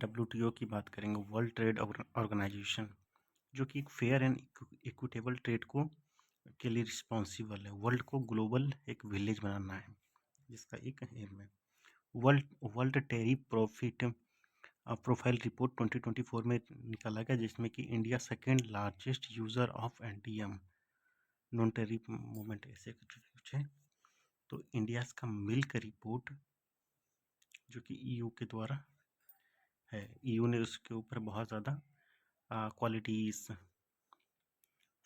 WTO की बात करेंगे, वर्ल्ड ट्रेड ऑर्गेनाइजेशन, जो कि एक फेयर एंड इक्विटेबल ट्रेड को के लिए रिस्पॉन्सिबल है। वर्ल्ड को ग्लोबल एक विलेज बनाना है, जिसका एक एम है। World world tariff profit profile report 2024 में निकाला गया, जिसमें कि India second largest user of NTM, non tariff movement, ऐसे कुछ है। तो इंडिया का मिल्क रिपोर्ट, जो कि ईयू के द्वारा है, ईयू ने उसके ऊपर बहुत ज़्यादा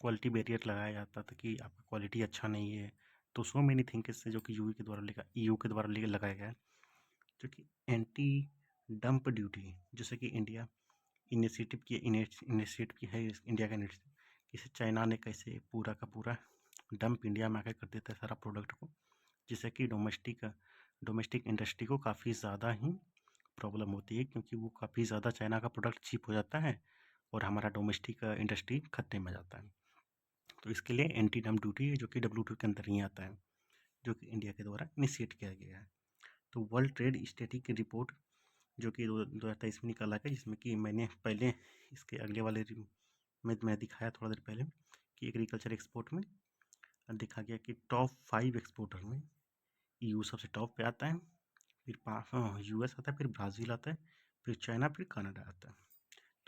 क्वालिटी बैरियर लगाया जाता था कि आपका क्वालिटी अच्छा नहीं है। तो सो मेनी थिंग्स जो कि ईयू के द्वारा लगाया गया है, जो कि एंटी डंप ड्यूटी, जैसे कि इंडिया इनिशिएटिव की है, इंडिया का इनिशिएटिव, इसे चाइना ने कैसे पूरा का पूरा डंप इंडिया में आकर कर देता है सारा प्रोडक्ट को, जिससे कि डोमेस्टिक इंडस्ट्री को काफ़ी ज़्यादा ही प्रॉब्लम होती है, क्योंकि वो काफ़ी ज़्यादा चाइना का प्रोडक्ट चीप हो जाता है और हमारा डोमेस्टिक इंडस्ट्री खतरे में जाता है। तो इसके लिए एंटी डंप ड्यूटी है, जो कि डब्ल्यूटीओ के अंदर ही आता है, जो कि इंडिया के द्वारा इनिशिएट किया गया है। तो वर्ल्ड ट्रेड स्टैटिक की रिपोर्ट, जो कि 2023 में निकाला गया, जिसमें कि मैंने पहले इसके अगले वाले में मैं दिखाया थोड़ा देर पहले कि एग्रीकल्चर एक्सपोर्ट में देखा गया कि टॉप 5 एक्सपोर्टर में ईयू सबसे टॉप पे आता है, फिर यूएस आता है, फिर ब्राज़ील आता है, फिर चाइना, फिर कनाडा आता है।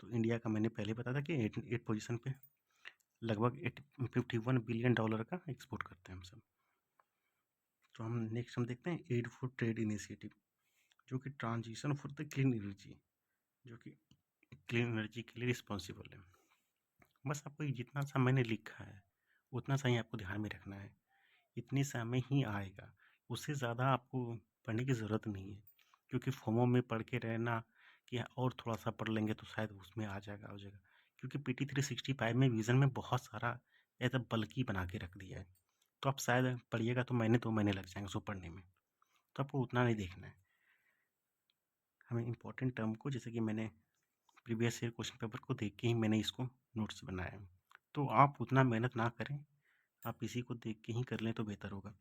तो इंडिया का मैंने पहले बताया था कि 8 पोजीशन पे लगभग $51 बिलियन का एक्सपोर्ट करते हैं हम सब। तो हम नेक्स्ट देखते हैं एड फॉर ट्रेड इनिशिएटिव, जो कि transition for the clean energy, जो कि क्लीन एनर्जी के लिए रिस्पॉन्सिबल है। बस आपको जितना सा मैंने लिखा है उतना सा ही आपको ध्यान में रखना है, इतने सा में ही आएगा, उससे ज़्यादा आपको पढ़ने की ज़रूरत नहीं है, क्योंकि फोमो में पढ़ के रहना कि और थोड़ा सा पढ़ लेंगे तो शायद उसमें आ जाएगा, क्योंकि पीटी 365 में विज़न में बहुत सारा ऐसा बल्कि बना के रख दिया है। तो आप शायद पढ़िएगा तो महीने लग जाएंगे उसको पढ़ने में, तो आपको उतना नहीं देखना है। हमें इम्पोर्टेंट टर्म को, जैसे कि मैंने प्रीवियस ईयर क्वेश्चन पेपर को देख के ही मैंने इसको नोट्स बनाया है, तो आप उतना मेहनत ना करें, आप इसी को देख के ही कर लें तो बेहतर होगा।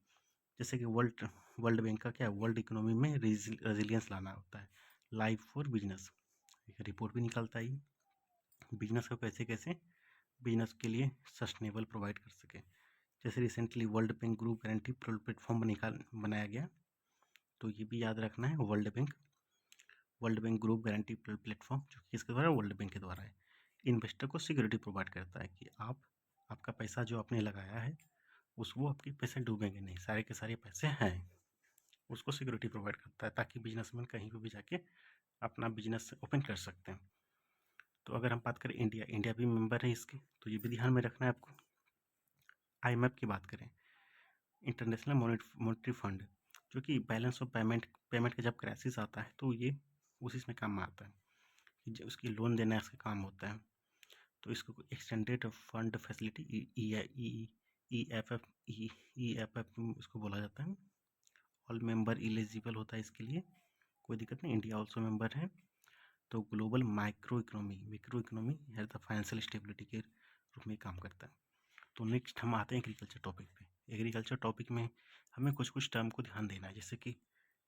जैसे कि वर्ल्ड बैंक का क्या है, वर्ल्ड इकोनॉमी में रेजिलियंस लाना होता है, लाइफ फॉर बिजनेस, एक रिपोर्ट भी निकलता है बिजनेस को कैसे बिजनेस के लिए सस्टेनेबल प्रोवाइड कर सके। जैसे recently world bank group guarantee platform बनाया गया, तो ये भी याद रखना है, world bank group guarantee platform, जो कि किसके द्वारा, वर्ल्ड बैंक के द्वारा है, इन्वेस्टर को सिक्योरिटी प्रोवाइड करता है कि आपका पैसा जो आपने लगाया है वो आपके पैसे डूबेंगे नहीं, सारे के सारे पैसे हैं, उसको सिक्योरिटी प्रोवाइड करता है, ताकि बिजनेसमैन कहीं पर भी जाके अपना बिजनेस ओपन कर सकते हैं। तो अगर हम बात करें इंडिया भी मेंबर है इसके, तो ये भी ध्यान में रखना है आपको। आईएमएफ की बात करें, इंटरनेशनल मॉनेटरी फंड, जो कि बैलेंस ऑफ पेमेंट का जब क्राइसिस आता है तो ये उसी में काम में आता है, कि उसकी लोन देना इसका काम होता है। तो इसको extended fund facility E F F इसको बोला जाता है। ऑल मेंबर एलिजिबल होता है इसके लिए, कोई दिक्कत नहीं, इंडिया ऑल्सो मेंबर है। तो ग्लोबल माइक्रो इकोनॉमी है, द फाइनेंशियल स्टेबिलिटी के रूप में काम करता है। तो नेक्स्ट हम आते हैं एग्रीकल्चर टॉपिक पे। एग्रीकल्चर टॉपिक में हमें कुछ टर्म को ध्यान देना है, जैसे कि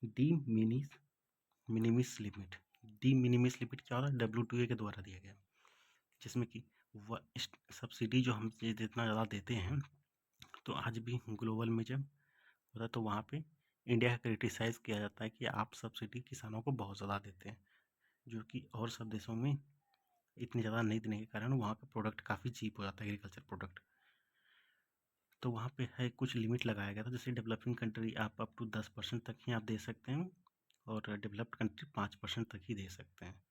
डी मिनिमिस लिमिट। डी मिनिमिस लिमिट क्या होता है, डब्ल्यूटीओ के द्वारा दिया गया, जिसमें कि सब्सिडी जो हम जितना ज़्यादा देते हैं, तो आज भी ग्लोबल में जब होता है तो वहाँ पे इंडिया का क्रिटिसाइज़ किया जाता है कि आप सब्सिडी किसानों को बहुत ज़्यादा देते हैं, जो कि और सब देशों में इतनी ज़्यादा नहीं देने के कारण वहाँ का प्रोडक्ट काफ़ी चीप हो जाता है, एग्रीकल्चर प्रोडक्ट। तो वहाँ पे है कुछ लिमिट लगाया गया था, जैसे डेवलपिंग कंट्री आप अप टू 10% तक ही आप दे सकते हैं, और डेवलप्ड कंट्री 5% तक ही दे सकते हैं।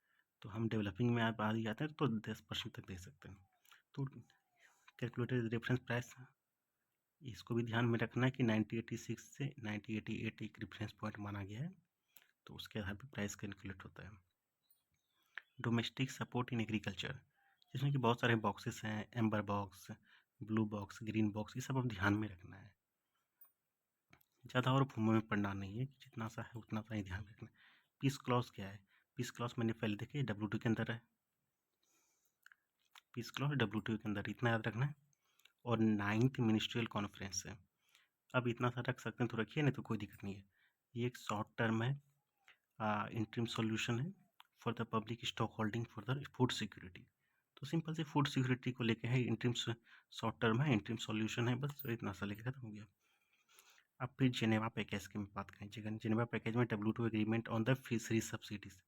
तो हम डेवलपिंग में आप आ ही जाते हैं तो 10% तक दे सकते हैं। तो कैलकुलेटेड रेफरेंस प्राइस, इसको भी ध्यान में रखना है कि 1986 से 1988 एक रेफरेंस पॉइंट माना गया है, तो उसके आधार पर प्राइस कैलकुलेट होता है। डोमेस्टिक सपोर्ट इन एग्रीकल्चर, जिसमें कि बहुत सारे बॉक्सेस हैं, amber box, blue box, green box, ये सब अब ध्यान में रखना है। ज़्यादा और फॉर्मूले में पढ़ना नहीं है, जितना सा है उतना सा ही ध्यान रखना है। पीस क्लॉज क्या है, पीस क्लॉज मैंने पहले देखे डब्ल्यूटीओ के अंदर है, पीस क्लॉज डब्ल्यूटीओ के अंदर, इतना याद रखना है। और 9th मिनिस्ट्रियल कॉन्फ्रेंस है, अब इतना सा रख सकते हैं तो रखिए, नहीं तो कोई दिक्कत नहीं है। ये एक शॉर्ट टर्म है, इंटरिम सॉल्यूशन है for the public stock holding for the food security. तो सिंपल से फूड सिक्योरिटी को लेके है, इंटरिम शॉर्ट टर्म है, इंटरिम सॉल्यूशन है, बस इतना सा लेके खत्म हो गया। अब फिर जेनेवा पैकेज की बात करें। जेनेवा पैकेज में WTO agreement on the fishery subsidies,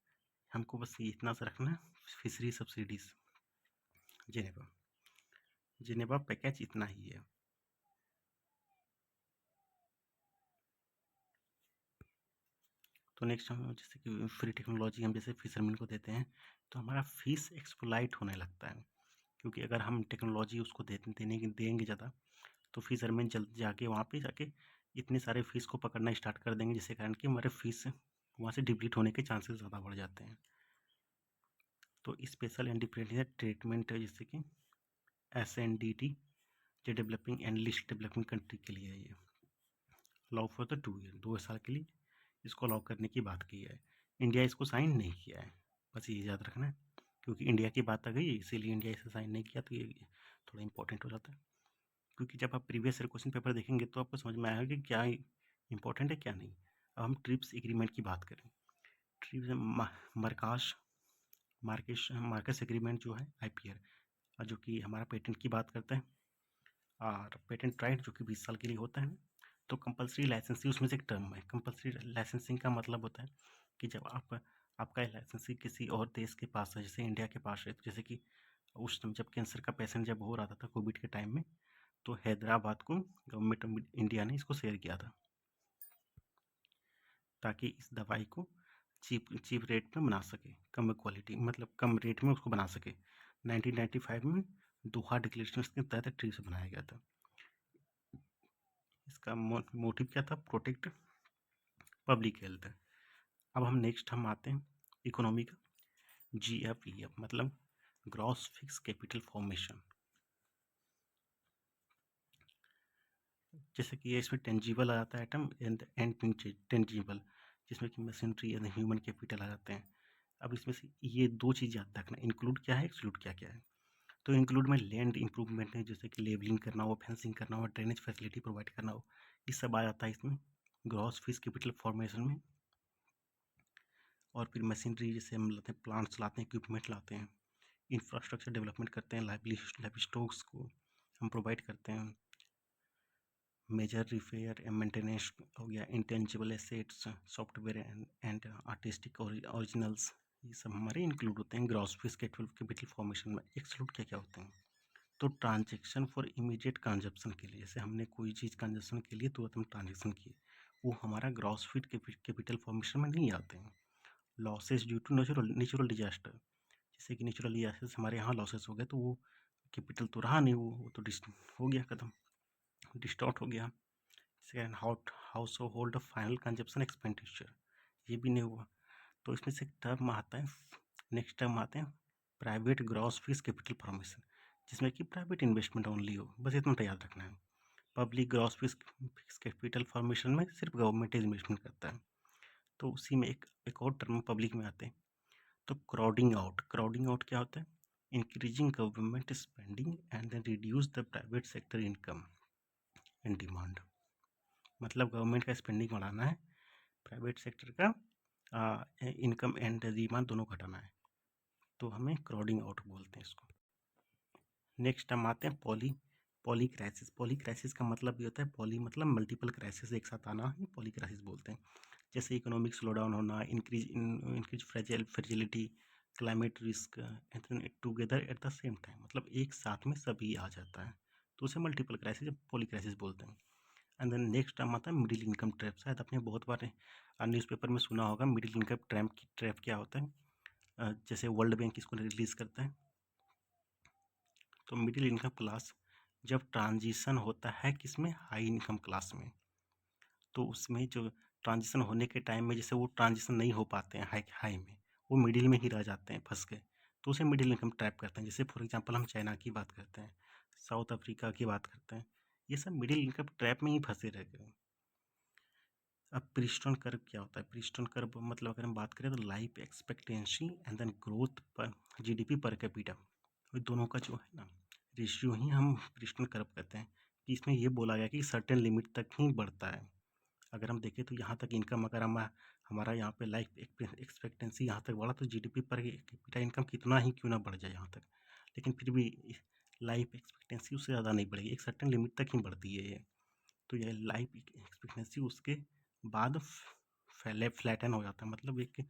हमको बस इतना सा रखना है, fishery subsidies Geneva, Geneva package इतना ही है। तो नेक्स्ट हम जैसे कि फ्री टेक्नोलॉजी हम जैसे फिशरमैन को देते हैं तो हमारा फिश एक्सप्लॉइट होने लगता है, क्योंकि अगर हम टेक्नोलॉजी उसको देंगे ज़्यादा तो फिशरमैन जल्द जाके वहाँ पे जाके इतने सारे फिश को पकड़ना स्टार्ट कर देंगे, जिसके कारण कि हमारे फिश वहाँ से डिप्लीट होने के चांसेस ज़्यादा बढ़ जाते हैं। तो स्पेशल एंड डिफरेंशिएटेड ट्रीटमेंट है, जैसे कि SNDT जो developing and list developing country के लिए है, ये अलाउ फॉर द 2 ईयर, 2 साल के लिए इसको अलाउ करने की बात की है। इंडिया इसको साइन नहीं किया है, बस ये याद रखना है, क्योंकि इंडिया की बात आ गई इसीलिए इंडिया इसे साइन नहीं किया, तो ये थोड़ा इंपॉर्टेंट हो जाता है। क्योंकि जब आप प्रीवियस ईयर क्वेश्चन पेपर देखेंगे तो आपको समझ में आएगा कि क्या इंपॉर्टेंट है क्या नहीं। अब हम ट्रिप्स एग्रीमेंट की बात करें। ट्रिप्स मरकाश मार्केस एग्रीमेंट जो है IPR, जो कि हमारा पेटेंट की बात करता है, और पेटेंट राइट जो कि 20 साल के लिए होता है। तो कंपलसरी लाइसेंसिंग उसमें से एक टर्म है। कंपलसरी लाइसेंसिंग का मतलब होता है कि जब आपका लाइसेंसिंग किसी और देश के पास है, जैसे इंडिया के पास है, तो जैसे कि उस टाइम जब कैंसर का पेशेंट जब हो रहा था कोविड के टाइम में, तो हैदराबाद को गवर्नमेंट ऑफ इंडिया ने इसको शेयर किया था, ताकि इस दवाई को चीप रेट में बना सके, कम क्वालिटी मतलब कम रेट में उसको बना सके। 1995 में दोहा डिक्लेरेशन के तहत ट्रीज बनाया गया था। इसका मोटिव क्या था? Protect public health. अब हम नेक्स्ट हम आते हैं इकोनॉमी का, GFEF मतलब ग्रॉस फिक्स कैपिटल फॉर्मेशन। जैसे कि ये इसमें टेंजिबल आ जाता है आइटम एंड टेंजिबल, जिसमें कि मशीनरी एंड ह्यूमन कैपिटल आ जाते हैं। अब इसमें से ये दो चीज़ याद रखना, इंक्लूड क्या है, एक्सक्लूड क्या क्या है। तो इंक्लूड में लैंड इंप्रूवमेंट है, जैसे कि लेवलिंग करना हो, फेंसिंग करना हो, ड्रेनेज फैसिलिटी प्रोवाइड करना हो, ये सब आ जाता है इसमें ग्रॉस फिक्स कैपिटल फॉर्मेशन में। और फिर मशीनरी जैसे हम लाते हैं, प्लांट्स लाते हैं, इक्विपमेंट लाते हैं, इंफ्रास्ट्रक्चर डेवलपमेंट करते हैं, लाइव स्टॉक्स को हम प्रोवाइड करते हैं, मेजर रिपेयर एंड मेंटेनेंस हो गया, intangible assets, software and artistic originals, ये सब हमारे इंक्लूड होते हैं ग्रॉस फिक्स कैपिटल फॉर्मेशन में। एक्सक्लूड क्या क्या होते हैं? तो ट्रांजेक्शन फॉर इमीडिएट कंजप्शन के लिए, जैसे हमने कोई चीज़ कंजप्शन के लिए तुरंत हम ट्रांजेक्शन किए, वो हमारा ग्रॉस फिट कैपिटल फॉर्मेशन में नहीं आते हैं। Losses due to natural disaster, जैसे कि नेचुरल डिजास्टर हमारे यहाँ लॉसेस हो गए, तो वो कैपिटल तो रहा नहीं, वो तो हो गया खत्म, डिस्टॉर्ट हो गया। Second house hold final consumption expenditure, ये भी नहीं हुआ। तो इसमें से टर्म आता है, नेक्स्ट टर्म आते हैं private gross fix capital formation, जिसमें कि प्राइवेट इन्वेस्टमेंट ओनली हो, बस इतना तो याद रखना है। Public gross fix capital formation में सिर्फ गवर्नमेंट इन्वेस्टमेंट करता है। तो उसी में एक और टर्म पब्लिक में आते हैं, तो क्राउडिंग आउट क्या होता है? Increasing government spending and then reduce the private sector income and demand, मतलब गवर्नमेंट का स्पेंडिंग बढ़ाना है, प्राइवेट सेक्टर का इनकम एंड डिमांड दोनों घटाना है, तो हमें क्राउडिंग आउट बोलते हैं इसको। नेक्स्ट हम आते हैं पॉली क्राइसिस। पॉली क्राइसिस का मतलब ये होता है, पॉली मतलब मल्टीपल क्राइसिस एक साथ आना ही पॉली क्राइसिस बोलते हैं। जैसे इकोनॉमिक स्लोडाउन होना, increase fragility, climate risk together at the same time, मतलब एक साथ में सभी आ जाता है, तो उसे मल्टीपल क्राइसिस पॉली क्राइसिस बोलते हैं। एंड देन नेक्स्ट टर्म आता है मिडिल इनकम ट्रैप। शायद आपने बहुत बार न्यूज़पेपर में सुना होगा मिडिल इनकम ट्रैप क्या होता है, जैसे वर्ल्ड बैंक इसको रिलीज करता है। तो मिडिल इनकम क्लास जब ट्रांजिशन होता है किसमें, हाई इनकम क्लास में, तो उसमें जो ट्रांजिशन होने के टाइम में जैसे वो ट्रांजिशन नहीं हो पाते हैं हाई में, वो मिडिल में ही रह जाते हैं फंस के, तो उसे मिडिल इनकम ट्रैप करते हैं। जैसे फॉर एग्जांपल हम चाइना की बात करते हैं, साउथ अफ्रीका की बात करते हैं, ये सब मिडिल इनकम ट्रैप में ही फंसे रह गए। अब प्रिस्टोन कर्व क्या होता है? प्रिस्टोन कर्व मतलब अगर हम बात करें तो life expectancy and then growth पर GDP पर कैपिटा, दोनों का जो है ना रेशियो ही हम प्रिस्टोन कर्व कहते हैं, कि इसमें ये बोला गया कि सर्टेन लिमिट तक ही बढ़ता है। अगर हम देखें तो यहाँ तक इनकम अगर हमारा यहाँ पे लाइफ एक्सपेक्टेंसी यहाँ तक बढ़ा तो जीडीपी पर कैपिटा इनकम कितना ही क्यों ना बढ़ जाए यहाँ तक, लेकिन फिर भी लाइफ एक्सपेक्टेंसी उससे ज़्यादा नहीं बढ़ेगी, एक सर्टेन लिमिट तक ही बढ़ती है ये। तो ये लाइफ एक्सपेक्टेंसी उसके बाद फ्लैटन हो जाता है, मतलब एक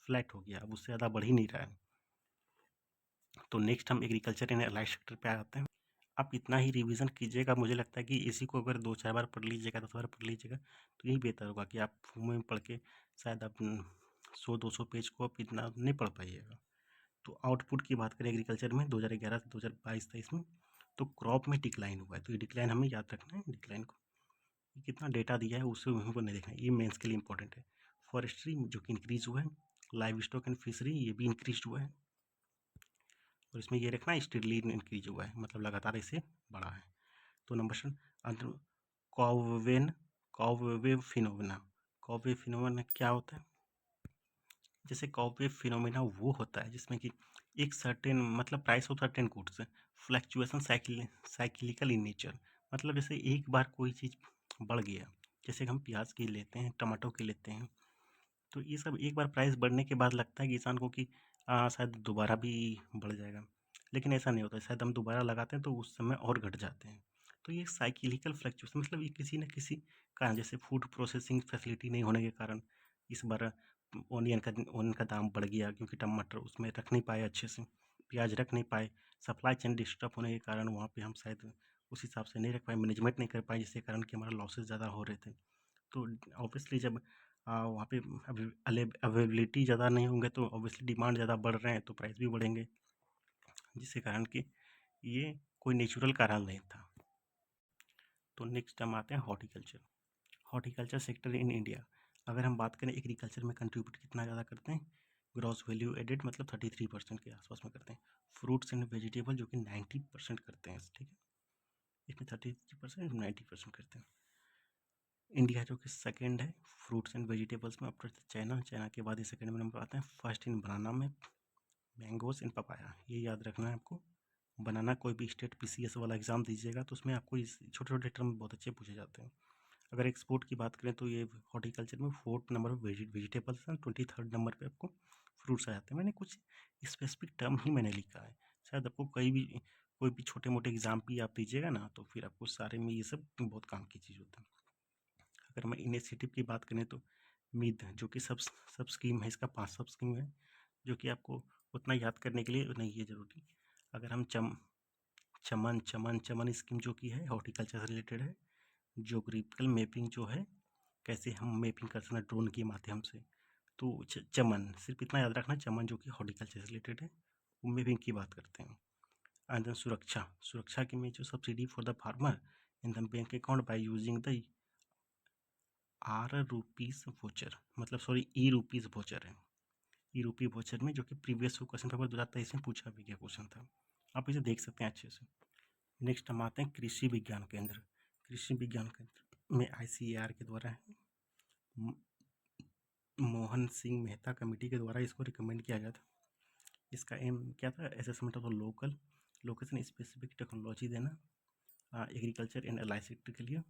फ्लैट हो गया, अब उससे ज़्यादा बढ़ ही नहीं रहा है। तो नेक्स्ट हम एग्रीकल्चर इन अलाइड सेक्टर पे आते हैं। आप इतना ही रिवीजन कीजिएगा, मुझे लगता है कि इसी को अगर 2-4 बार पढ़ लीजिएगा, 10 बार पढ़ लीजिएगा तो यही बेहतर होगा कि आप में पढ़ के शायद आप 100-200 पेज को आप इतना नहीं पढ़ पाइएगा। तो आउटपुट की बात करें एग्रीकल्चर में 2011 से 2022-23 में, तो क्रॉप में डिक्लाइन हुआ है, तो ये डिक्लाइन हमें याद रखना है। डिक्लाइन को कितना डेटा दिया है उससे हमको नहीं देखना है, ये मेंस के लिए इंपॉर्टेंट है। फॉरेस्ट्री जो कि इंक्रीज हुआ है, लाइव स्टॉक एंड फिशरी ये भी इंक्रीज हुआ है, और इसमें ये रखना स्टेडली इंक्रीज हुआ है, मतलब लगातार इसे बढ़ा है। तो नंबर कॉवेन कॉवेव फिनोमेना। कॉवेव फिनोमेना क्या होता है? जैसे कॉवेव फिनोमेना वो होता है जिसमें कि एक सर्टेन मतलब price of certain goods fluctuation cyclical in nature, मतलब जैसे एक बार कोई चीज़ बढ़ गया, जैसे हम प्याज की लेते हैं, टमाटो की लेते हैं, तो ये सब एक बार प्राइस बढ़ने के बाद लगता है कि किसान को कि शायद दोबारा भी बढ़ जाएगा, लेकिन ऐसा नहीं होता, शायद हम दोबारा लगाते हैं तो उस समय और घट जाते हैं। तो ये साइक्लिकल फ्लक्चुएशन मतलब ये किसी न किसी कारण, जैसे फूड प्रोसेसिंग फैसिलिटी नहीं होने के कारण इस बार ओनियन का दाम बढ़ गया, क्योंकि टमाटर उसमें रख नहीं पाए अच्छे से, प्याज रख नहीं पाए, सप्लाई चेन डिस्टर्ब होने के कारण वहाँ पे हम शायद उस हिसाब से नहीं रख पाए, मैनेजमेंट नहीं कर पाए, जिसके कारण कि हमारा लॉसेस ज़्यादा हो रहे थे। तो ऑब्वियसली जब वहाँ पे अवेलेबिलिटी ज़्यादा नहीं होंगे तो ऑब्वियसली डिमांड ज़्यादा बढ़ रहे हैं तो प्राइस भी बढ़ेंगे, जिसके कारण कि ये कोई नेचुरल कारण नहीं था। तो नेक्स्ट हम आते हैं horticulture. Horticulture sector in India, अगर हम बात करें एग्रीकल्चर में कंट्रीब्यूट कितना ज़्यादा करते हैं, ग्रॉस वैल्यू एडेड मतलब 33% के आसपास में करते हैं। फ्रूट्स एंड वेजिटेबल जो कि 90% करते हैं, ठीक है, इसमें 33% 90% करते हैं। इंडिया जो कि सेकंड है फ्रूट्स एंड वेजिटेबल्स में आफ्टर चाइना, चाइना के बाद ये सेकंड में नंबर आते हैं। फर्स्ट इन बनाना में, मैंगोस इन पपाया, ये याद रखना है आपको। बनाना कोई भी स्टेट पीसीएस वाला एग्जाम दीजिएगा तो उसमें आपको इस छोटे छोटे टर्म बहुत अच्छे पूछे जाते हैं। अगर एक्सपोर्ट की बात करें तो ये हॉर्टिकल्चर में 4th नंबर पर वेजिटेबल्स हैं, 23rd नंबर पे आपको फ्रूट्स आ जाते हैं। मैंने कुछ स्पेसिफिक टर्म ही मैंने लिखा है, शायद आपको कोई भी छोटे मोटे एग्जाम भी आप दीजिएगा ना तो फिर आपको सारे में ये सब बहुत काम की चीज़ होता है। अगर मैं इनिशिएटिव की बात करें तो मिड जो कि सब स्कीम है, इसका 5 सब स्कीम है जो कि आपको उतना याद करने के लिए नहीं है ज़रूरी। अगर हम चमन चमन चमन स्कीम जो कि है हॉर्टिकल्चर से रिलेटेड है। ज्योग्राफिकल मैपिंग जो है, कैसे हम मैपिंग कर सकते हैं ड्रोन के माध्यम से, तो चमन सिर्फ इतना याद रखना, चमन जो कि हॉर्टिकल्चर से रिलेटेड है, वो मैपिंग की बात करते हैं। एंड देन सुरक्षा, सुरक्षा के में जो subsidy for the farmer in the bank account by using the ₹, voucher, मतलब सॉरी ₹, वोचर है। ₹, वोचर में जो कि प्रीवियस क्वेश्चन पेपर 2023 में पूछा भी गया क्वेश्चन था, आप इसे देख सकते हैं अच्छे से। नेक्स्ट हम आते हैं कृषि विज्ञान केंद्र। कृषि विज्ञान केंद्र में ICAR के द्वारा है, मोहन सिंह मेहता कमेटी के द्वारा इसको रिकमेंड किया गया था। इसका एम क्या था? Assessment of location specific technology देना एग्रीकल्चर एंड एलाइड सेक्टर के लिए,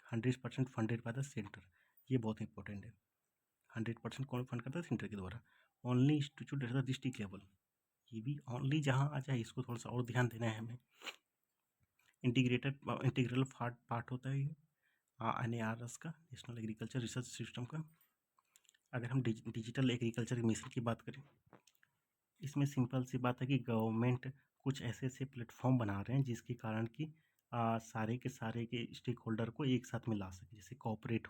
100% फंडेड बाय द सेंटर, ये बहुत इंपॉर्टेंट है। 100% कौन फंड करता है? सेंटर के द्वारा। Only institute at the district level, ये भी ओनली जहाँ आ जाए, इसको थोड़ा सा और ध्यान देना है हमें। इंटीग्रल पार्ट होता है ये NARS का, नेशनल एग्रीकल्चर रिसर्च सिस्टम का। अगर हम डिजिटल एग्रीकल्चर मिशन की बात करें, इसमें सिंपल सी बात है कि गवर्नमेंट कुछ ऐसे प्लेटफॉर्म बना रहे हैं जिसके कारण कि सारे के स्टेक होल्डर को एक साथ में ला सके, जैसे कॉर्पोरेट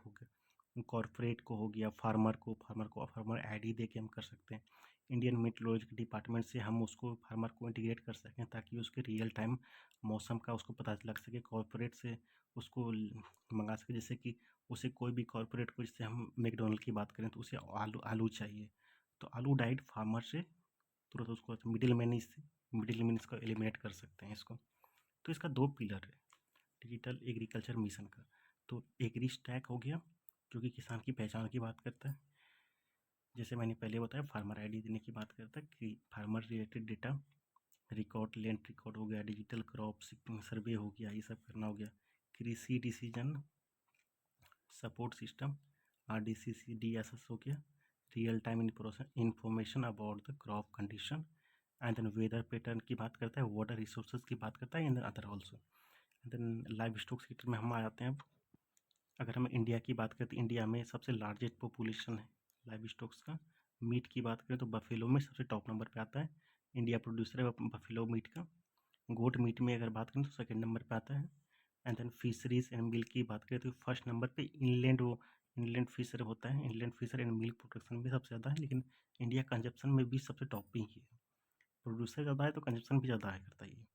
को हो गया, फार्मर ID दे के हम कर सकते हैं। इंडियन मेट्रोलॉजिकल डिपार्टमेंट से हम उसको फार्मर को इंटीग्रेट कर सकें ताकि उसके रियल टाइम मौसम का उसको पता लग सके। कॉर्पोरेट से उसको मंगा सके, जैसे कि उसे कोई भी कॉर्पोरेट को, जैसे हम मैकडोनल्ड की बात करें तो उसे आलू चाहिए, तो आलू डायरेक्ट फार्मर से तुरंत उसको मिडिल मैन इसको एलिमिनेट कर सकते हैं इसको। तो इसका 2 पिलर है डिजिटल एग्रीकल्चर मिशन का। तो एग्री स्टैक हो गया जो कि किसान की पहचान की बात करता है, जैसे मैंने पहले बताया फार्मर ID देने की बात करता है कि farmer related data record, land record हो गया, डिजिटल क्रॉप सर्वे हो गया, ये सब करना हो गया। कृषि decision support system RDCC DSS हो गया, real time information about the crop condition, and then weather pattern की बात करता है, वाटर रिसोर्सेज की बात करता है, and then other also. Then livestock sector में हम आ जाते हैं। अब अगर हम इंडिया की बात करें तो इंडिया में सबसे लार्जेस्ट पॉपुलेशन है लाइव स्टॉक्स का। मीट की बात करें तो बफेलो में सबसे टॉप नंबर पे आता है, इंडिया प्रोड्यूसर है बफेलो मीट का। गोट मीट में अगर बात करें तो सेकंड नंबर पे आता है। And then fisheries and milk की बात करें तो फर्स्ट नंबर पे इनलैंड फिशर होता है, inland fisher and milk production भी सबसे ज़्यादा है, लेकिन इंडिया कंजप्शन में भी सबसे टॉप पे ही है। प्रोड्यूसर ज़्यादा है तो कंजप्शन भी ज़्यादा है करता है ये,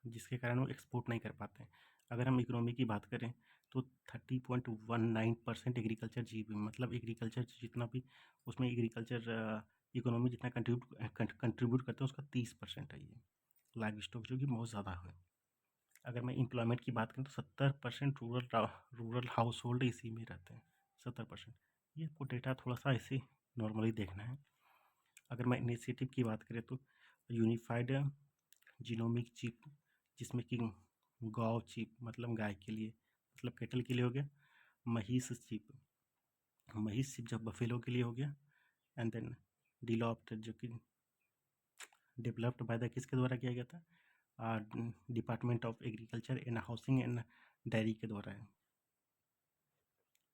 जिसके कारण वो एक्सपोर्ट नहीं कर पाते हैं। अगर हम इकोनॉमी की बात करें तो 30.19% एग्रीकल्चर जीडीपी, मतलब एग्रीकल्चर जितना भी उसमें एग्रीकल्चर इकोनॉमी जितना कंट्रीब्यूट करते हैं उसका 30% है ये लाइव स्टॉक, जो कि बहुत ज़्यादा है। अगर मैं एम्प्लॉयमेंट की बात करूँ तो 70% रूरल हाउस होल्ड इसी में रहते हैं, 70%। ये आपको डेटा थोड़ा सा ऐसे नॉर्मली देखना है। अगर मैं इनिशिएटिव की बात करें तो यूनिफाइड जीनोमिक चिप, जिसमें कि गौ चिप मतलब गाय के लिए, मतलब केटल के लिए हो गया, महिष चिप, महिष चिप जब बफेलो के लिए हो गया, एंड देन डिलॉप्ट जो कि डेवलप्ड बाय द किसके द्वारा किया गया था, department of agriculture and housing and dairy के द्वारा है,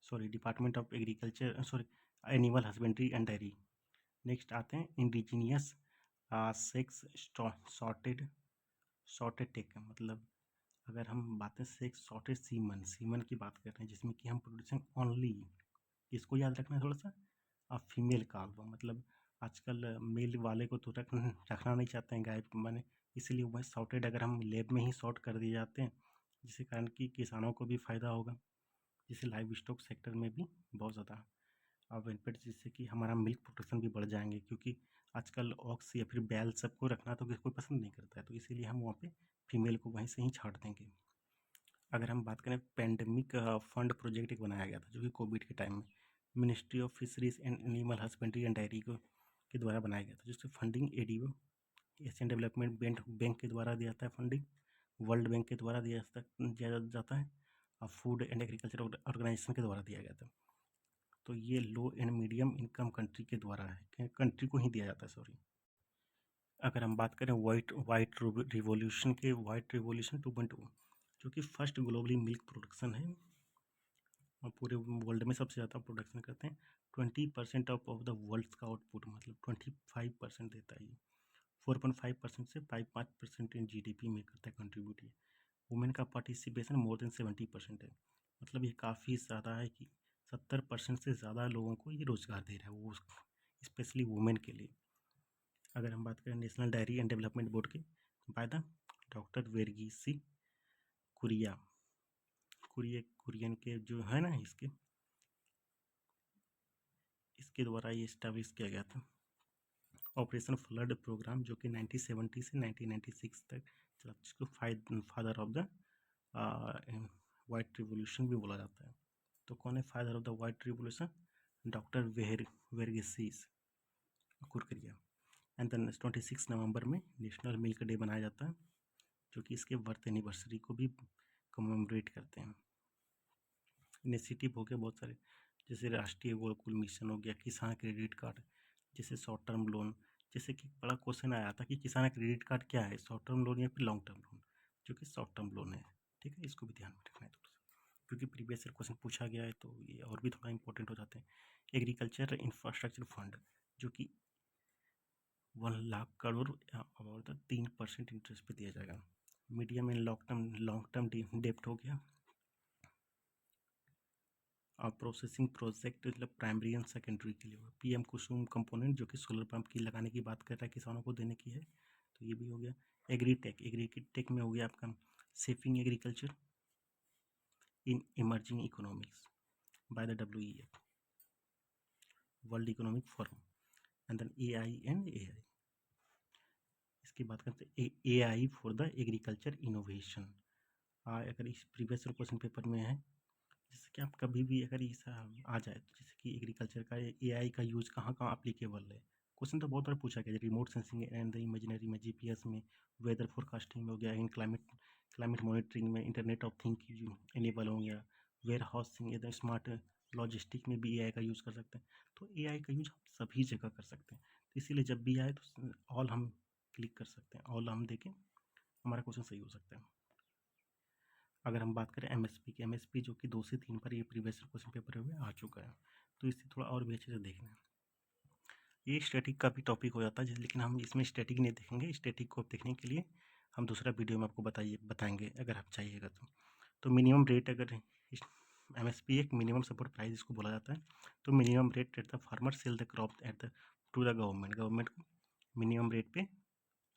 sorry department of agriculture sorry animal husbandry and dairy. Next आते हैं इंडिजीनियस सेक्स सॉर्टेड टेक, मतलब अगर हम बातें सेक्स सॉर्टेड सीमन की बात कर रहे हैं, जिसमें कि हम प्रोड्यूसिंग ओनली, इसको याद रखना है थोड़ा सा, फीमेल का अल्बम, मतलब आजकल मेल वाले को तो रखना नहीं चाहते हैं गाय माने, इसीलिए वह सॉर्टेड अगर हम लैब में ही सॉर्ट कर दिए जाते हैं, जिसके कारण कि किसानों को भी फ़ायदा होगा, जिससे लाइव स्टॉक सेक्टर में भी बहुत ज़्यादा बेनिफिट, जिससे कि हमारा मिल्क प्रोडक्शन भी बढ़ जाएंगे, क्योंकि आजकल ऑक्स या फिर बैल सबको रखना तो कोई पसंद नहीं करता है, तो इसीलिए हम वहाँ पे फीमेल को वहीं से ही छाट देंगे। अगर हम बात करें पेंडेमिक फंड प्रोजेक्ट एक बनाया गया था जो कि कोविड के टाइम में ministry of fisheries and animal husbandry and dairy को के द्वारा बनाया गया था, जिससे funding ADO Asian development bank के द्वारा दिया जाता है, फंडिंग वर्ल्ड बैंक के द्वारा दिया जाता है, और फूड एंड एग्रीकल्चर ऑर्गेनाइजेशन के द्वारा दिया गया था। तो ये लो एंड मीडियम इनकम कंट्री के द्वारा है, कंट्री को ही दिया जाता है, सॉरी। अगर हम बात करें वाइट रिवॉल्यूशन 2.0, जो कि फर्स्ट ग्लोबली मिल्क प्रोडक्शन है और पूरे वर्ल्ड में सबसे ज़्यादा प्रोडक्शन करते हैं। 20% ऑफ द वर्ल्ड का आउटपुट, मतलब 25% देता है ये। 4.5% से 5% इन जीडीपी में करता है कंट्रीब्यूट ये। वुमेन का पार्टिसिपेशन मोर देन 70% है, मतलब ये काफ़ी ज़्यादा है कि 70% से ज़्यादा लोगों को ये रोज़गार दे रहा है, वो स्पेशली वुमेन के लिए। अगर हम बात करें national diary and development board के, बाय द डॉक्टर वेरगीसी कुरियन के जो है ना, इसके द्वारा ये इस्टेब्लिश किया गया था। ऑपरेशन फ्लड प्रोग्राम, जो कि 1970 से 1996 तक चला, जिसको father of the white revolution भी बोला जाता है। तो कौन है father of the white revolution? Doctor Verghese Kurien. And then 26 November में नेशनल मिल्क डे मनाया जाता है, जो कि इसके बर्थ एनिवर्सरी को भी कमेमोरेट करते हैं। इनिशिएटिव हो गया बहुत सारे, जैसे राष्ट्रीय गोकुल मिशन हो गया, किसान क्रेडिट कार्ड, जैसे शॉर्ट टर्म लोन, जैसे कि बड़ा क्वेश्चन आया था कि किसान क्रेडिट कार्ड क्या है, शॉर्ट टर्म लोन या फिर लॉन्ग टर्म लोन, जो कि शॉर्ट टर्म लोन है। ठीक है, इसको भी ध्यान में रखना है थोड़ा सा, क्योंकि प्रीवियस ईयर क्वेश्चन पूछा गया है तो ये और भी थोड़ा इंपॉर्टेंट हो जाते हैं। एग्रीकल्चर इंफ्रास्ट्रक्चर फंड, जो कि 1 लाख करोड़ अबाउट 3% इंटरेस्ट पे दिया जाएगा। मीडियम एंड लॉन्ग टर्म डेप्ट हो गया, और प्रोसेसिंग प्रोजेक्ट मतलब प्राइमरी एंड सेकेंडरी के लिए पीएम कुसुम कंपोनेंट, जो कि सोलर पंप की लगाने की बात कर रहा है, किसानों को देने की है, तो ये भी हो गया। एग्रीटेक में हो गया आपका shaping agriculture in emerging economics by the WEF, world economic forum, and then AI। इसकी बात करते हैं AI for the agriculture innovation. अगर इस प्रीवियस क्वेश्चन पेपर में है, जैसे कि आप कभी भी अगर ऐसा आ जाए तो जैसे कि एग्रीकल्चर का AI का यूज़ कहाँ कहाँ अप्लीकेबल है, क्वेश्चन तो बहुत बार पूछा गया, remote sensing and the imaginary में, GPS में, वेदर फोरकास्टिंग में हो गया, इन क्लाइमेट मॉनिटरिंग में, इंटरनेट ऑफ थिंग इनेबल हो गया, वेयर हाउसिंग, एकदम स्मार्ट लॉजिस्टिक में भी एआई का यूज़ कर सकते हैं। तो एआई का यूज हम सभी जगह कर सकते हैं। तो इसीलिए जब भी आए तो ऑल हम क्लिक कर सकते हैं, ऑल हम देखें, हमारा क्वेश्चन सही हो सकता है। अगर हम बात करें एमएसपी की, एमएसपी जो कि 2 से 3 पर ये प्रीवियस क्वेश्चन पेपर में आ चुका है, तो इसे थोड़ा और भी अच्छे से देखना है। ये स्टैटिक का भी टॉपिक हो जाता है, लेकिन हम इसमें स्टैटिक नहीं देखेंगे। स्टैटिक को देखने के लिए हम दूसरा वीडियो में आपको बताएंगे अगर आप चाहिएगा तो मिनिमम रेट, अगर एमएसपी एक मिनिमम सपोर्ट प्राइस इसको बोला जाता है, तो minimum rate at the farmer sell the crop at the to the government, government को मिनिमम रेट पे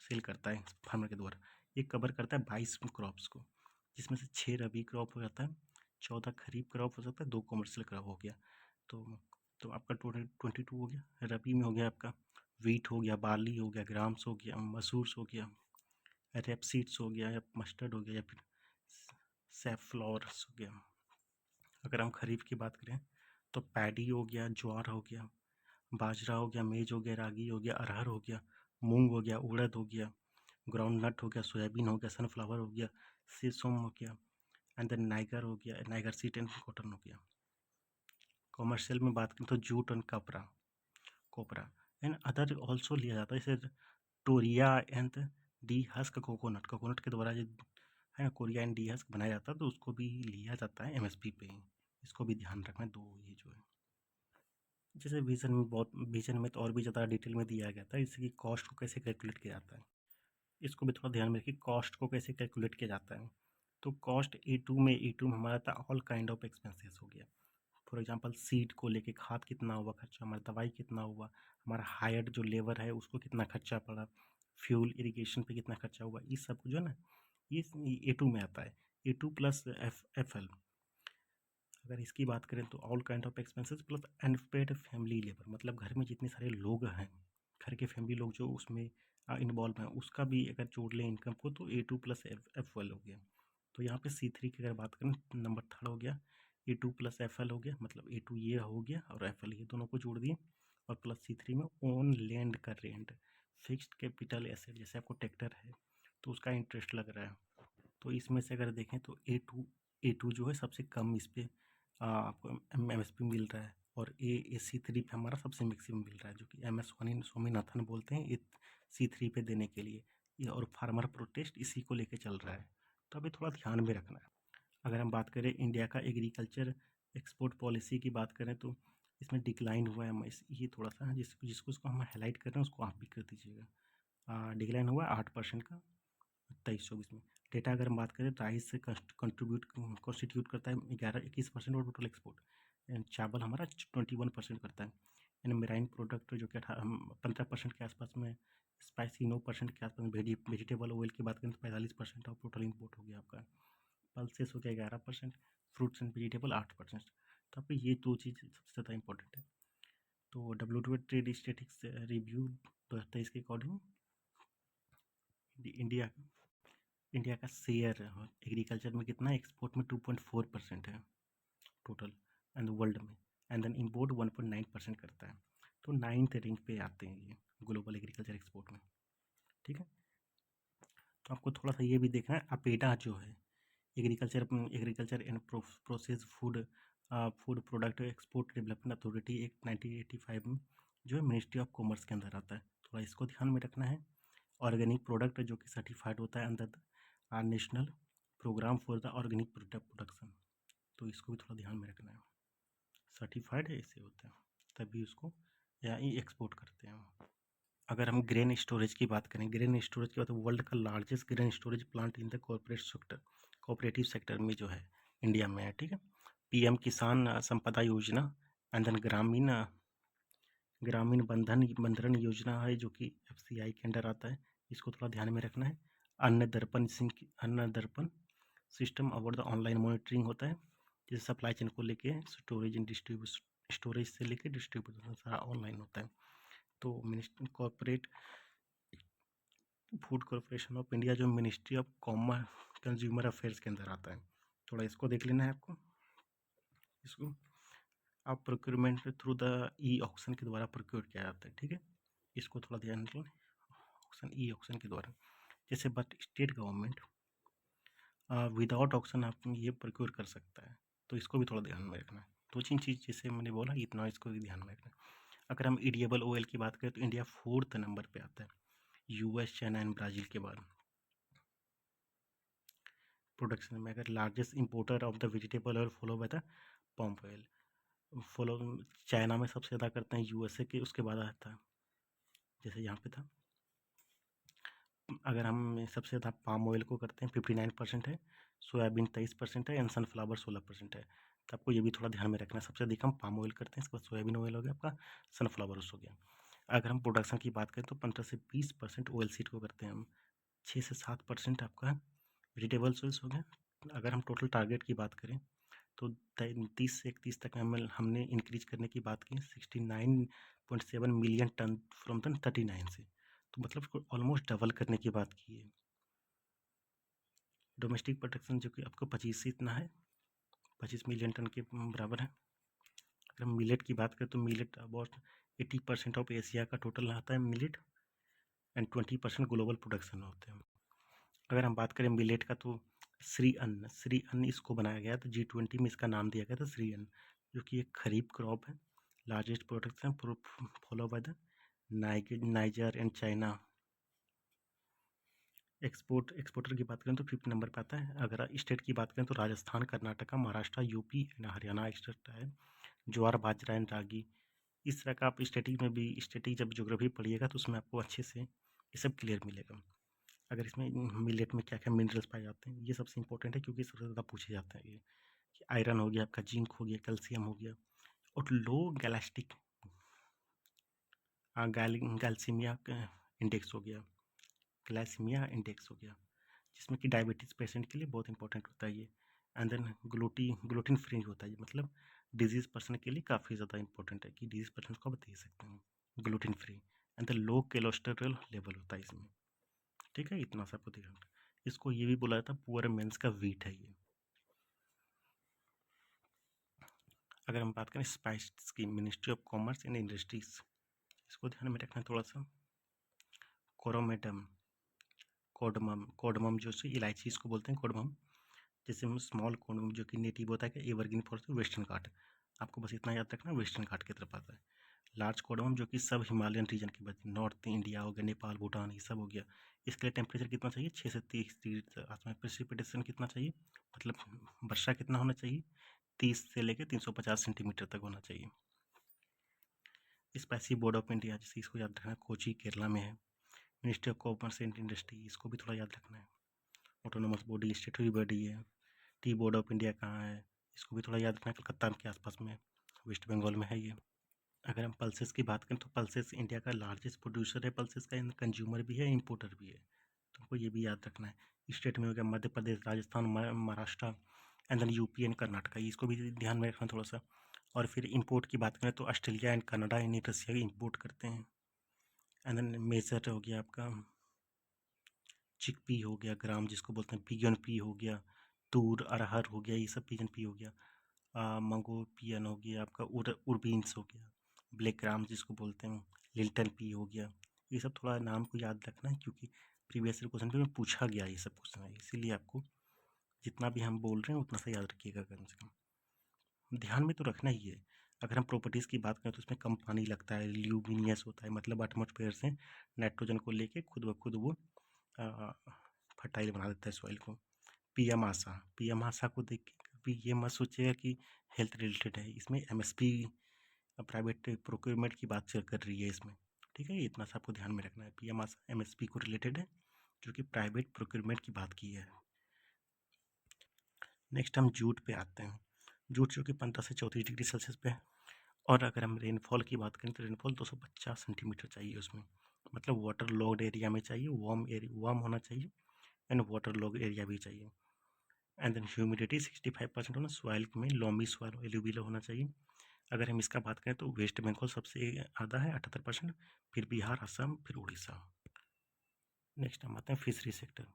सेल करता है फार्मर के द्वारा। ये कवर करता है 22 क्रॉप्स को, जिसमें से 6 रबी क्रॉप हो जाता है, 14 खरीफ क्रॉप हो सकता है, 2 कमर्शियल क्रॉप हो गया। तो आपका टोटल 22 हो गया। रबी में हो गया आपका वीट हो गया, बार्ली हो गया, ग्राम्स हो गया, मसूर्स हो गया, रेपसीड्स हो गया, या मस्टर्ड हो गया, या फिर सैफ्लॉवर्स हो गया। अगर हम खरीफ की बात करें तो पैडी हो गया, ज्वार हो गया, बाजरा हो गया, मेज हो गया, रागी हो गया, अरहर हो गया, मूंग हो गया, उड़द हो गया, ग्राउंड नट हो गया, सोयाबीन हो गया, सनफ्लावर हो गया, सेसम हो गया, एंड देन नाइगर हो गया, नाइगर सीड एंड कॉटन हो गया। कॉमर्शियल में बात करें तो jute and copra and other also लिया जाता है, जैसे toria and the husk coconut, coconut के द्वारा जो है ना कोरिया एंड डी हस्क बनाया जाता है, तो उसको भी लिया जाता है एमएसपी पे। इसको भी ध्यान रखना, दो ये जो है। जैसे विजन में तो और भी ज़्यादा डिटेल में दिया गया था, इसकी कॉस्ट को कैसे कैलकुलेट किया जाता है, इसको भी थोड़ा ध्यान में रखिए, कॉस्ट को कैसे कैलकुलेट किया जाता है। तो कॉस्ट ए टू में हमारा था ऑल काइंड ऑफ एक्सपेंसेस हो गया। फॉर एग्जांपल सीड को लेके खाद कितना हुआ खर्चा, हमारा दवाई कितना हुआ, हमारा हायर्ड जो लेबर है उसको कितना खर्चा पड़ा, फ्यूल इरिगेशन पे कितना खर्चा हुआ, इस सब जो है ना ये ए टू में आता है। A two plus F L. अगर इसकी बात करें तो all kind of expenses plus unpaid family labour, मतलब घर में जितने सारे लोग हैं, घर के फैमिली लोग जो उसमें इन्वॉल्व हैं, उसका भी अगर जोड़ लें इनकम को तो ए टू प्लस एफ एल हो गया। तो यहाँ पे C3 की अगर बात करें नंबर थर्ड हो गया, ए टू प्लस एफ एल हो गया, मतलब ए टू ये हो गया और एफ एल ये दोनों को जोड़ दिए, और प्लस C3 में ओन लैंड का रेंट, फिक्स्ड कैपिटल एसेट, जैसे आपको ट्रैक्टर है तो उसका इंटरेस्ट लग रहा है, तो इसमें से अगर देखें तो ए टू जो है सबसे कम इस पर आपको एमएसपी मिल रहा है, और C3 पे हमारा सबसे मैक्सिमम मिल रहा है, जो कि MS स्वामीनाथन बोलते हैं C3 पे देने के लिए ये, और फार्मर प्रोटेस्ट इसी को लेके चल रहा है। तो अभी थोड़ा ध्यान में रखना है। अगर हम बात करें इंडिया का एग्रीकल्चर एक्सपोर्ट पॉलिसी की बात करें तो इसमें डिक्लाइन हुआ है, ये थोड़ा सा जिसको हम हाईलाइट कर रहे हैं उसको आप भी कर दीजिएगा। डिक्लाइन हुआ है 8% का 23-24 में। डेटा अगर हम बात करें राइस से कॉन्स्टिट्यूट करता है 21% और टोटल एक्सपोर्ट, एंड चावल हमारा 21% करता है, एंड मेराइन प्रोडक्ट जो कि 15% के आसपास में, स्पाइसी 9% के आसपास में, वेजिटेबल ऑयल की बात करें तो 45% ऑफ टोटल इम्पोर्ट हो गया आपका, पल्सेस हो गया 11%, फ्रूट्स एंड वेजिटेबल 8%। तो आपको ये दो चीज़ सबसे ज़्यादा इंपॉर्टेंट है। तो WTO ट्रेड स्टेटिक्स रिव्यू 2023 के अकॉर्डिंग इंडिया इंडिया का शेयर एग्रीकल्चर में कितना है, एक्सपोर्ट में 2.4% है टोटल एंड वर्ल्ड में, एंड देन इम्पोर्ट 1.9% करता है। तो 9th रैंक पे आते हैं ये ग्लोबल एग्रीकल्चर एक्सपोर्ट में। ठीक है, तो आपको थोड़ा सा ये भी देखना है, अपेडा जो है agriculture and process food product export development authority act 1985 में जो है मिनिस्ट्री ऑफ कॉमर्स के अंदर आता है, थोड़ा इसको ध्यान में रखना है। ऑर्गेनिक प्रोडक्ट जो कि सर्टिफाइड होता है अंदर national programme for the organic production, तो इसको भी थोड़ा ध्यान में रखना है। सर्टिफाइड है ऐसे होता है, तभी उसको या ही एक्सपोर्ट करते हैं। अगर हम ग्रेन स्टोरेज की बात करें, ग्रेन स्टोरेज की बात, वर्ल्ड का largest grain storage plant in the cooperative sector में जो है इंडिया में है। ठीक है, PM किसान संपदा योजना एंड देन ग्रामीण बंधन योजना है जो कि FCI के अंडर आता है, इसको थोड़ा ध्यान में रखना है। अन्न दर्पण system about the online monitoring होता है, जैसे सप्लाई चेन को लेके स्टोरेज से लेके डिस्ट्रीब्यूशन सारा ऑनलाइन होता है। तो corporate food corporation of India जो ministry of commerce consumer affairs के अंदर आता है, थोड़ा इसको देख लेना है आपको। इसको आप प्रोक्योरमेंट थ्रू द ऑक्शन के द्वारा प्रोक्योर किया जाता है। ठीक है, इसको थोड़ा ध्यान रखें, ऑक्शन के द्वारा, जैसे but state government without auction आप ये प्रोक्योर कर सकता है, तो इसको भी थोड़ा ध्यान में रखना है। 2-3 चीज़ जैसे मैंने बोला इतना इसको भी ध्यान में रखना है। अगर हम एडिबल ऑयल की बात करें तो इंडिया 4th नंबर पे आता है, यूएस, चाइना एंड ब्राज़ील के बाद। प्रोडक्शन में अगर largest importer of the vegetable oil follow by the palm oil, follow China में सबसे ज़्यादा करते हैं, यूएसए के उसके बाद आता है, जैसे यहाँ पे था। अगर हम सबसे ज़्यादा पाम ऑयल को करते हैं 59% है, सोयाबीन 23% है एंड सनफ्लावर 16% है। तो आपको ये भी थोड़ा ध्यान में रखना है, सबसे अधिक हम पाम ऑयल करते हैं, इसके बाद सोयाबीन ऑयल हो गया आपका, सनफ्लावर हो गया। अगर हम प्रोडक्शन की बात करें तो 15 से 20% ऑयल सीड को करते हैं हम, 6 से 7% आपका वेजिटेबल्स ऑयल्स हो गया। अगर हम टोटल टारगेट की बात करें तो 30 से 31 तक हमने इंक्रीज करने की बात की 69.7 मिलियन टन फ्रॉम द 39 से, तो मतलब ऑलमोस्ट डबल करने की बात की है। डोमेस्टिक प्रोडक्शन जो कि आपको 25 से इतना है, 25 मिलियन टन के बराबर है। अगर हम मिलेट की बात करें तो मिलेट अबाउट 80% ऑफ एशिया का टोटल आता है मिलेट एंड 20% ग्लोबल प्रोडक्शन होते हैं। अगर हम बात करें मिलेट का तो श्री अन्न इसको बनाया गया था, G20 में इसका नाम दिया गया था श्री अन्न, जो कि एक खरीफ क्रॉप है, largest production follow by the niger and China. Exporter की बात करें तो 5th नंबर पर आता है। अगर स्टेट की बात करें तो Rajasthan, Karnataka, Maharashtra, UP and Haryana state है। ज्वार, बाजरा एंड रागी, इस तरह का आप स्टेटिक में भी, स्टेटिक जब ज्योग्राफी पढ़िएगा तो उसमें आपको अच्छे से ये सब क्लियर मिलेगा। अगर इसमें मिलेट में क्या क्या मिनरल्स पाए जाते हैं, ये सबसे इंपॉर्टेंट है क्योंकि सबसे ज़्यादा पूछे जाते हैं ये, कि आयरन हो गया आपका, जिंक हो गया, कैल्शियम हो गया, और लो गैलेस्टिक गैल्सीमिया इंडेक्स हो गया, ग्लाइसीमिया इंडेक्स हो गया, जिसमें कि डायबिटीज़ पेशेंट के लिए बहुत इंपॉर्टेंट होता है ये। एंड देन ग्लूटीन फ्री होता है, मतलब डिजीज़ पर्सन के लिए काफ़ी ज़्यादा इंपॉर्टेंट है कि डिजीज़ पर्सन को आप दे सकते हैं gluten free. And the low cholesterol level होता है इसमें, ठीक है, इतना सा आपको ध्यान। इसको ये भी बोला जाता है पुअर मेंस का वीट है ये। अगर हम बात करें स्पाइस की, ministry of commerce and industries, इसको ध्यान में रखना है थोड़ा सा। कोरोमेडम, कोडमम जो इलायची इसको बोलते हैं कोडमम, जैसे हम स्मॉल कोडमम जो कि नेटिव होता है एवरग्रीन फॉरेस्ट वेस्टर्न घाट, आपको बस इतना याद रखना वेस्टर्न घाट की तरफ आता है। लार्ज कोडमम जो कि सब हिमालयन रीजन के बाद नॉर्थ इंडिया हो गया, नेपाल, भूटान, ये सब हो गया। इसके लिए टेम्परेचर कितना चाहिए, 6 से 30 डिग्री आसपास। प्रेसिपिटेशन कितना चाहिए, मतलब वर्षा कितना होना चाहिए, 30 से लेकर 350 सेंटीमीटर तक होना चाहिए। स्पाइसी बोर्ड ऑफ इंडिया, जैसे इसको याद रखना, कोची केरला में है। Ministry of commerce and industry, इसको भी थोड़ा याद रखना है। ऑटोनोमस बॉडी, स्टेटरी बॉडी है। टी बोर्ड ऑफ इंडिया कहाँ है, इसको भी थोड़ा याद रखना है, कलकत्ता के आसपास में, वेस्ट बंगाल में है ये। अगर हम पल्सेस की बात करें तो पल्सेस इंडिया का लार्जेस्ट प्रोड्यूसर है पल्सेस का, कंज्यूमर भी है, इंपोर्टर भी है, तो हमको ये भी याद रखना है। स्टेट में हो गया Madhya Pradesh, Rajasthan, Maharashtra and then UP and Karnataka, इसको भी ध्यान में रखना थोड़ा सा। और फिर इंपोर्ट की बात करें तो Australia and Canada and Russia import करते हैं। एंड देन मेजर हो गया आपका चिकपी हो गया, ग्राम जिसको बोलते हैं, पिजन पी हो गया, तूर अरहर हो गया, ये सब पिजन पी हो गया। मंगो पियन हो गया आपका, उर्बीन्स हो गया, ब्लैक ग्राम जिसको बोलते हैं, लिल्टन पी हो गया। ये सब थोड़ा नाम को याद रखना है क्योंकि प्रीवियस ईयर क्वेश्चन पे में पूछा गया ये सब क्वेश्चन है, इसीलिए आपको जितना भी हम बोल रहे हैं उतना सा याद रखिएगा कम से कम, ध्यान में तो रखना ही है। अगर हम प्रॉपर्टीज़ की बात करें तो उसमें कम पानी लगता है, ल्यूमिनियस होता है, मतलब एटमॉस्फेयर से नाइट्रोजन को लेके खुद ब खुद वो फर्टाइल बना देता है सॉइल को। पीएम आशा को देख के कभी ये मत सोचिएगा कि हेल्थ रिलेटेड है, इसमें एमएसपी प्राइवेट प्रोक्योरमेंट की बात चल कर रही है इसमें, ठीक है, इतना सा आपको ध्यान में रखना है। पीएम आशा एमएसपी को रिलेटेड है, जो कि प्राइवेट प्रोक्योरमेंट की बात की है। नेक्स्ट हम जूट पे आते हैं। जूट जो कि 15 से 34 डिग्री सेल्सियस पे है। और अगर हम रेनफॉल की बात करें तो रेनफॉल 250 सेंटीमीटर चाहिए उसमें, मतलब वाटर लॉग्ड एरिया में चाहिए, वार्म होना चाहिए एंड वाटर लॉग एरिया भी चाहिए। एंड देन ह्यूमिडिटी 65% होना, सॉइल में लोमी सॉइल एलुवियल होना चाहिए। अगर हम इसका बात करें तो वेस्ट बंगाल सबसे ज़्यादा है 78%, फिर बिहार, असम, फिर उड़ीसा। नेक्स्ट हम आते हैं फिशरी सेक्टर।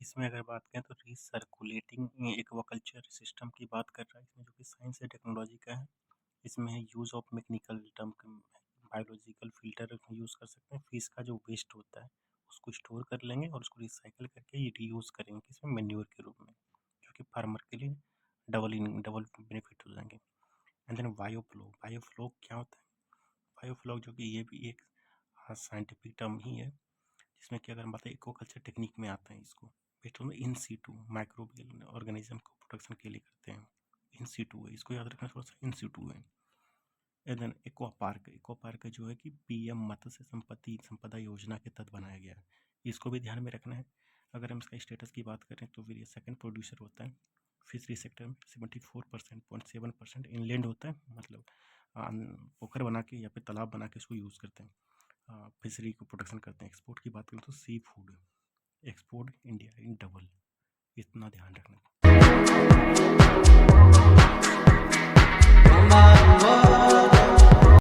इसमें अगर बात करें तो रिसर्कुलेटिंग एक्वाकल्चर सिस्टम की बात कर रहा है इसमें, जो कि साइंस एंड टेक्नोलॉजी का है। इसमें है use of mechanical term, biological filter use कर सकते हैं। फिश का जो वेस्ट होता है उसको स्टोर कर लेंगे और उसको रिसाइकिल करके ये रीयूज़ करेंगे इसमें मैन्योर के रूप में। कि फार्मर के लिए डबल बेनिफिट हो जाएंगे। एंड देन बायोफ्लो क्या होता है? बायोफ्लो जो कि ये भी एक साइंटिफिक टर्म ही है, जिसमें कि अगर मतलब एक्वाकल्चर टेक्निक में आता है, इसको बेस्ट में इन सीटू माइक्रोबियल ऑर्गेनिज्म को प्रोडक्शन के लिए करते हैं। इन सीटू है, इसको याद रखना थोड़ा सा, इन सीटू है। एंड देन एक्वा पार्क जो है कि पीएम मत्स्य संपदा योजना के तहत बनाया गया है, इसको भी ध्यान में रखना है। अगर हम इसका स्टेटस की बात करें तो फिर ये सेकंड प्रोड्यूसर होता है। फिशरी सेक्टर में 74.7% इनलैंड होता है, मतलब पोखर बना के या फिर तालाब बना के इसको यूज़ करते हैं, फिशरी को प्रोडक्शन करते हैं। एक्सपोर्ट की बात करें तो seafood export India in double, इतना ध्यान रखना।